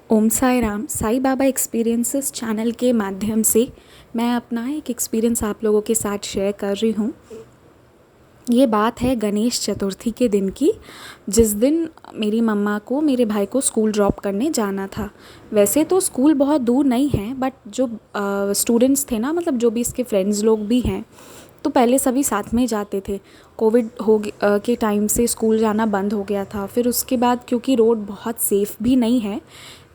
ओम Sai Ram. Sai Baba experiences channel के माध्यम से मैं अपना एक एक्सपीरियंस आप लोगों के साथ शेयर कर रही हूँ। ये बात है गणेश चतुर्थी के दिन की, जिस दिन मेरी मम्मा को मेरे भाई को स्कूल ड्रॉप करने जाना था। वैसे तो स्कूल बहुत दूर नहीं है, बट जो स्टूडेंट्स थे ना, मतलब जो भी इसके फ्रेंड्स लोग भी हैं, तो पहले सभी साथ में जाते थे। कोविड के टाइम से स्कूल जाना बंद हो गया था। फिर उसके बाद क्योंकि रोड बहुत सेफ़ भी नहीं है,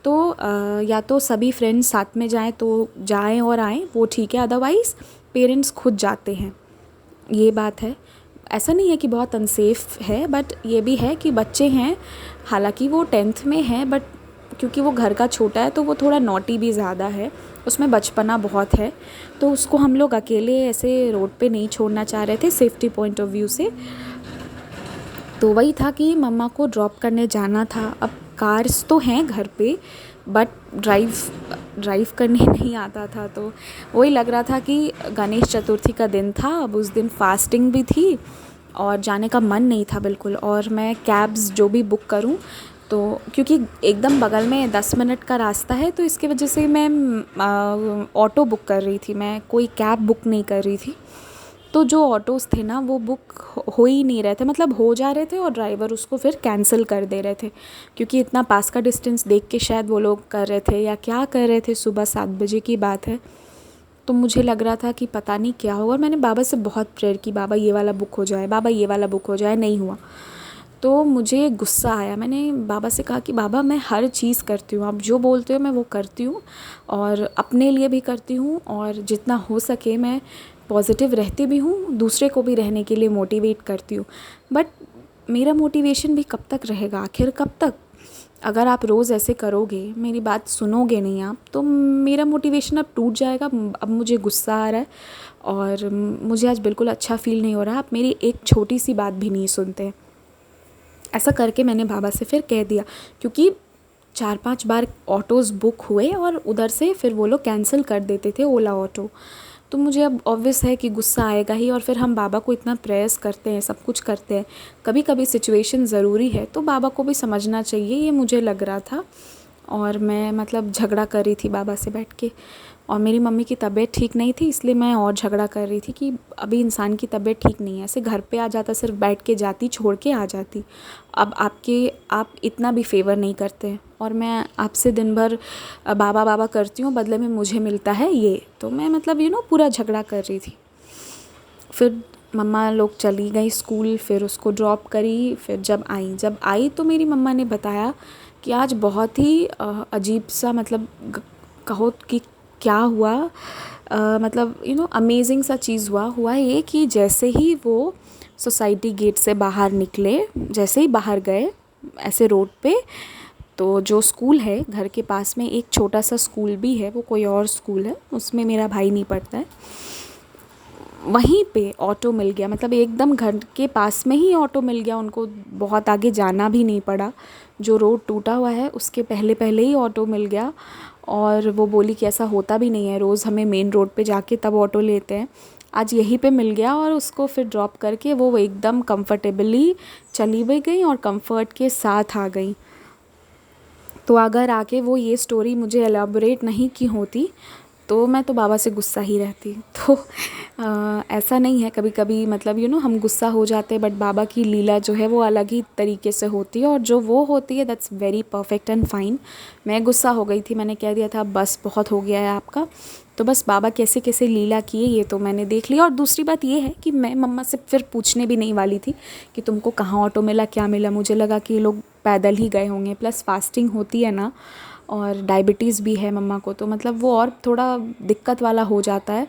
तो या तो सभी फ्रेंड्स साथ में जाएं तो जाएं और आएं, वो ठीक है, अदरवाइज़ पेरेंट्स खुद जाते हैं। ये बात है। ऐसा नहीं है कि बहुत अनसेफ़ है, बट ये भी है कि बच्चे हैं, हालांकि वो 10th में हैं, बट क्योंकि वो घर का छोटा है तो वो थोड़ा नॉटी भी ज़्यादा है, उसमें बचपना बहुत है। तो उसको हम लोग अकेले ऐसे रोड पे नहीं छोड़ना चाह रहे थे, सेफ्टी पॉइंट ऑफ व्यू से। तो वही था कि मम्मा को ड्रॉप करने जाना था। अब कार्स तो हैं घर पे, बट ड्राइव ड्राइव करने नहीं आता था। तो वही लग रहा था कि गणेश चतुर्थी का दिन था, अब उस दिन फास्टिंग भी थी और जाने का मन नहीं था बिल्कुल। और मैं कैब्स जो भी बुक करूं, तो क्योंकि एकदम बगल में 10 मिनट का रास्ता है, तो इसकी वजह से मैं ऑटो बुक कर रही थी, मैं कोई कैब बुक नहीं कर रही थी। तो जो ऑटोज़ थे ना, वो बुक हो ही नहीं रहे थे, मतलब हो जा रहे थे और ड्राइवर उसको फिर कैंसिल कर दे रहे थे, क्योंकि इतना पास का डिस्टेंस देख के शायद वो लोग कर रहे थे या क्या कर रहे थे। सुबह 7 बजे की बात है। तो मुझे लग रहा था कि पता नहीं क्या होगा, और मैंने बाबा से बहुत प्रेयर की, बाबा ये वाला बुक हो जाए, बाबा ये वाला बुक हो जाए, नहीं हुआ। तो मुझे गुस्सा आया। मैंने बाबा से कहा कि बाबा, मैं हर चीज़ करती हूँ, आप जो बोलते हो मैं वो करती हूँ, और अपने लिए भी करती हूँ, और जितना हो सके मैं पॉजिटिव रहती भी हूँ, दूसरे को भी रहने के लिए मोटिवेट करती हूँ। बट मेरा मोटिवेशन भी कब तक रहेगा, आखिर कब तक? अगर आप रोज़ ऐसे करोगे, मेरी बात सुनोगे नहीं आप, तो मेरा मोटिवेशन अब टूट जाएगा। अब मुझे गुस्सा आ रहा है और मुझे आज बिल्कुल अच्छा फ़ील नहीं हो रहा। आप मेरी एक छोटी सी बात भी नहीं सुनते। ऐसा करके मैंने बाबा से फिर कह दिया, क्योंकि 4-5 बार ऑटोज़ बुक हुए और उधर से फिर वो लोग कैंसिल कर देते थे, ओला ऑटो। तो मुझे अब ऑब्वियस है कि गुस्सा आएगा ही, और फिर हम बाबा को इतना प्रेयर्स करते हैं, सब कुछ करते हैं, कभी कभी सिचुएशन ज़रूरी है तो बाबा को भी समझना चाहिए, ये मुझे लग रहा था। और मैं मतलब झगड़ा कर रही थी बाबा से बैठ के, और मेरी मम्मी की तबीयत ठीक नहीं थी, इसलिए मैं और झगड़ा कर रही थी कि अभी इंसान की तबीयत ठीक नहीं है, ऐसे घर पे आ जाता, सिर्फ बैठ के जाती, छोड़ के आ जाती। अब आप इतना भी फेवर नहीं करते, और मैं आपसे दिन भर बाबा बाबा करती हूँ, बदले में मुझे मिलता है ये। तो मैं मतलब पूरा झगड़ा कर रही थी। फिर मम्मा लोग चली गई स्कूल, फिर उसको ड्रॉप करी। फिर जब आई तो मेरी मम्मा ने बताया कि आज बहुत ही अजीब सा, मतलब कहो कि क्या हुआ, मतलब अमेजिंग सा चीज़ हुआ ये कि जैसे ही वो सोसाइटी गेट से बाहर निकले, जैसे ही बाहर गए ऐसे रोड पे, तो जो स्कूल है घर के पास में, एक छोटा सा स्कूल भी है, वो कोई और स्कूल है, उसमें मेरा भाई नहीं पढ़ता है, वहीं पे ऑटो मिल गया। मतलब एकदम घर के पास में ही ऑटो मिल गया उनको, बहुत आगे जाना भी नहीं पड़ा। जो रोड टूटा हुआ है उसके पहले पहले ही ऑटो मिल गया। और वो बोली कि ऐसा होता भी नहीं है, रोज़ हमें मेन रोड पे जाके तब ऑटो लेते हैं, आज यहीं पे मिल गया। और उसको फिर ड्रॉप करके वो एकदम कंफर्टेबली चली भी गई और कंफर्ट के साथ आ गई। तो अगर आके वो ये स्टोरी मुझे एलाबोरेट नहीं की होती, तो मैं तो बाबा से गुस्सा ही रहती। तो ऐसा नहीं है, कभी कभी मतलब हम गुस्सा हो जाते हैं, बट बाबा की लीला जो है वो अलग ही तरीके से होती है, और जो वो होती है that's very perfect and fine. मैं गुस्सा हो गई थी, मैंने कह दिया था बस बहुत हो गया है आपका। तो बस बाबा कैसे कैसे लीला किए ये तो मैंने देख लिया। और दूसरी बात ये है कि मैं मम्मा से फिर पूछने भी नहीं वाली थी कि तुमको कहाँ ऑटो मिला, क्या मिला। मुझे लगा कि ये लोग पैदल ही गए होंगे, प्लस फास्टिंग होती है ना, और डायबिटीज़ भी है मम्मा को, तो मतलब वो और थोड़ा दिक्कत वाला हो जाता है।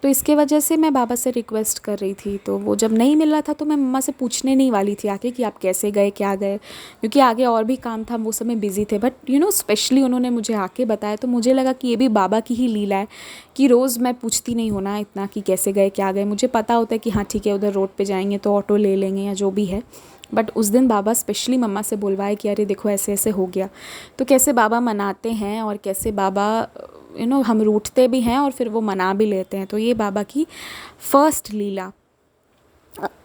तो इसके वजह से मैं बाबा से रिक्वेस्ट कर रही थी। तो वो जब नहीं मिला था तो मैं मम्मा से पूछने नहीं वाली थी आके कि आप कैसे गए, क्या गए, क्योंकि आगे और भी काम था, वो समय बिज़ी थे। बट स्पेशली उन्होंने मुझे आके बताया, तो मुझे लगा कि ये भी बाबा की ही लीला है कि रोज़ मैं पूछती नहीं हूँ ना इतना कि कैसे गए, क्या गए। मुझे पता होता है कि हाँ ठीक है, उधर रोड पे जाएंगे तो ऑटो ले लेंगे या जो भी है। बट उस दिन बाबा स्पेशली मम्मा से बुलवाए कि अरे देखो ऐसे ऐसे हो गया। तो कैसे बाबा मनाते हैं, और कैसे बाबा हम रूठते भी हैं और फिर वो मना भी लेते हैं। तो ये बाबा की फर्स्ट लीला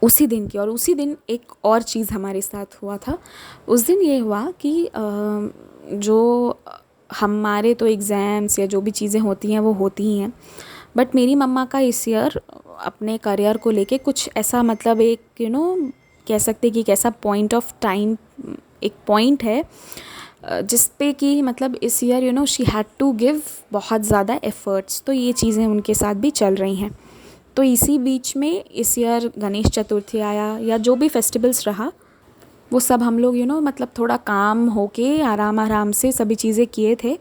उसी दिन की। और उसी दिन एक और चीज़ हमारे साथ हुआ था। उस दिन ये हुआ कि जो हमारे तो एग्ज़ाम्स या जो भी चीज़ें होती हैं वो होती ही हैं, बट मेरी मम्मा का इस ईयर अपने करियर को लेके कुछ ऐसा, मतलब एक कह सकते कि एक ऐसा पॉइंट ऑफ टाइम, एक पॉइंट है जिस पे कि मतलब इस year she had to give बहुत ज़्यादा एफ़र्ट्स, तो ये चीज़ें उनके साथ भी चल रही हैं। तो इसी बीच में इस ईयर गणेश चतुर्थी आया या जो भी फेस्टिवल्स रहा, वो सब हम लोग मतलब थोड़ा काम होके आराम आराम से सभी चीज़ें किए थे।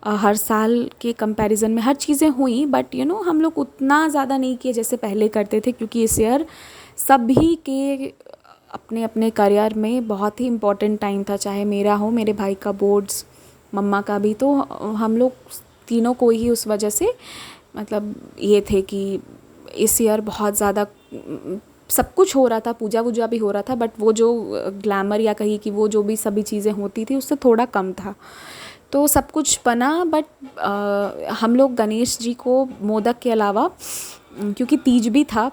हर साल के कंपैरिजन में हर चीज़ें हुई, बट हम लोग उतना ज़्यादा नहीं किए जैसे पहले करते थे, क्योंकि इस ईयर सभी के अपने अपने करियर में बहुत ही इम्पोर्टेंट टाइम था, चाहे मेरा हो, मेरे भाई का बोर्ड्स, मम्मा का भी। तो हम लोग तीनों को ही उस वजह से मतलब ये थे कि इस ईयर बहुत ज़्यादा सब कुछ हो रहा था, पूजा वूजा भी हो रहा था, बट वो जो ग्लैमर या कहीं कि वो जो भी सभी चीज़ें होती थी उससे थोड़ा कम था। तो सब कुछ बना, बट हम लोग गणेश जी को मोदक के अलावा, क्योंकि तीज भी था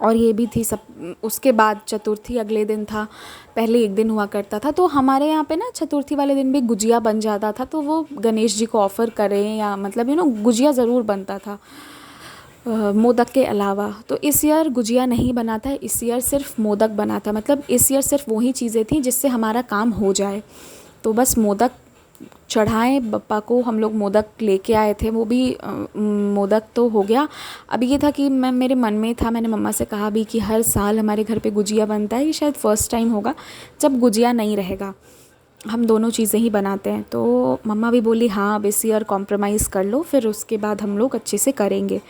और ये भी थी, सब उसके बाद चतुर्थी अगले दिन था, पहले एक दिन हुआ करता था। तो हमारे यहाँ पे ना चतुर्थी वाले दिन भी गुजिया बन जाता था, तो वो गणेश जी को ऑफ़र करें या मतलब गुजिया ज़रूर बनता था मोदक के अलावा। तो इस ईयर गुजिया नहीं बना था, इस ईयर सिर्फ मोदक बना था। मतलब इस ईयर सिर्फ वही चीज़ें थी जिससे हमारा काम हो जाए। तो बस मोदक चढ़ाए बप्पा को, हम लोग मोदक लेके आए थे, वो भी मोदक तो हो गया। अब ये था कि मेरे मन में था, मैंने मम्मा से कहा भी कि हर साल हमारे घर पे गुजिया बनता है, ये शायद फ़र्स्ट टाइम होगा जब गुजिया नहीं रहेगा, हम दोनों चीज़ें ही बनाते हैं। तो मम्मा भी बोली हाँ अब इस ईयर कॉम्प्रोमाइज़ कर लो, फिर उसके बाद हम लोग अच्छे से करेंगे।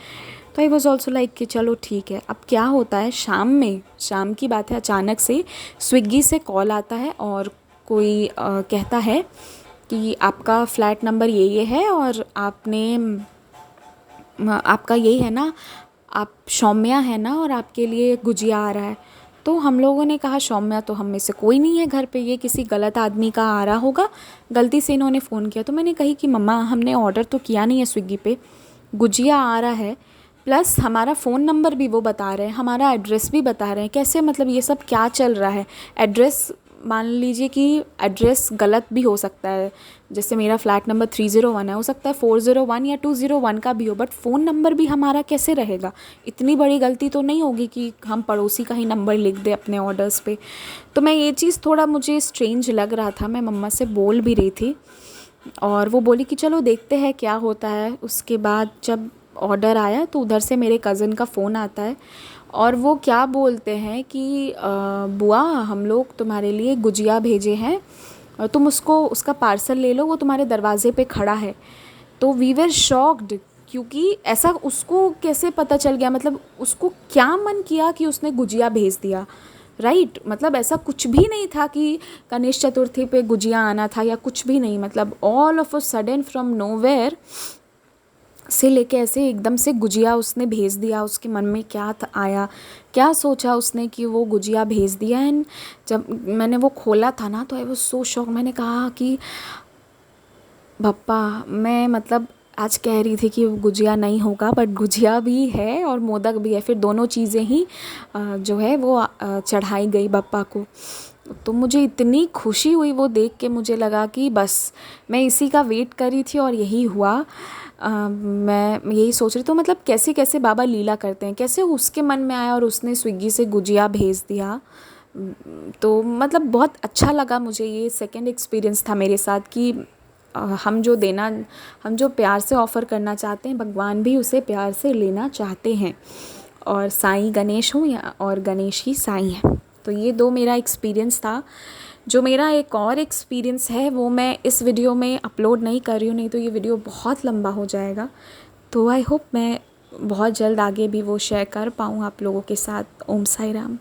तो आई वॉज़ ऑल्सो लाइक कि चलो ठीक है। अब क्या होता है, शाम की बात है, अचानक से स्विग्गी से कॉल आता है और कोई कहता है कि आपका फ्लैट नंबर ये है और आपका यही है ना, आप सौम्या है ना, और आपके लिए गुजिया आ रहा है। तो हम लोगों ने कहा सौम्या तो हम में से कोई नहीं है घर पे, ये किसी गलत आदमी का आ रहा होगा, गलती से इन्होंने फ़ोन किया। तो मैंने कही कि मम्मा हमने ऑर्डर तो किया नहीं है स्विगी पे, गुजिया आ रहा है, प्लस हमारा फ़ोन नंबर भी वो बता रहे हैं, हमारा एड्रेस भी बता रहे हैं, कैसे मतलब ये सब क्या चल रहा है। एड्रेस मान लीजिए कि एड्रेस गलत भी हो सकता है, जैसे मेरा फ्लैट नंबर 301 है, हो सकता है 401 या 201 का भी हो, बट फ़ोन नंबर भी हमारा कैसे रहेगा। इतनी बड़ी गलती तो नहीं होगी कि हम पड़ोसी का ही नंबर लिख दें अपने ऑर्डर्स पे। तो मैं ये चीज़ थोड़ा मुझे स्ट्रेंज लग रहा था, मैं मम्मा से बोल भी रही थी और वो बोली कि चलो देखते हैं क्या होता है। उसके बाद जब ऑर्डर आया तो उधर से मेरे कज़न का फ़ोन आता है और वो क्या बोलते हैं कि बुआ हम लोग तुम्हारे लिए गुजिया भेजे हैं और तुम उसका पार्सल ले लो, वो तुम्हारे दरवाज़े पे खड़ा है। तो वी वर शॉक्ड, क्योंकि ऐसा उसको कैसे पता चल गया, मतलब उसको क्या मन किया कि उसने गुजिया भेज दिया, राइट। मतलब ऐसा कुछ भी नहीं था कि गणेश चतुर्थी पे गुजिया आना था या कुछ भी नहीं, मतलब all of a sudden from nowhere से लेके ऐसे एकदम से गुजिया उसने भेज दिया। उसके मन में क्या आया, क्या सोचा उसने कि वो गुजिया भेज दिया। एंड जब मैंने वो खोला था ना तो आई वाज सो शॉक। मैंने कहा कि पप्पा मैं मतलब आज कह रही थी कि गुजिया नहीं होगा, बट गुजिया भी है और मोदक भी है, फिर दोनों चीज़ें ही जो है वो चढ़ाई गई बप्पा को। तो मुझे इतनी खुशी हुई वो देख के, मुझे लगा कि बस मैं इसी का वेट कर रही थी और यही हुआ। मैं यही सोच रही, तो मतलब कैसे कैसे बाबा लीला करते हैं, कैसे उसके मन में आया और उसने स्विगी से गुजिया भेज दिया। तो मतलब बहुत अच्छा लगा मुझे, ये सेकंड एक्सपीरियंस था मेरे साथ कि हम जो प्यार से ऑफ़र करना चाहते हैं, भगवान भी उसे प्यार से लेना चाहते हैं। और साईं गणेश हो या और गणेश ही साईं है। तो ये दो मेरा एक्सपीरियंस था। जो मेरा एक और एक्सपीरियंस है वो मैं इस वीडियो में अपलोड नहीं कर रही हूँ, नहीं तो ये वीडियो बहुत लंबा हो जाएगा। तो आई होप मैं बहुत जल्द आगे भी वो शेयर कर पाऊँ आप लोगों के साथ। ओम साई राम।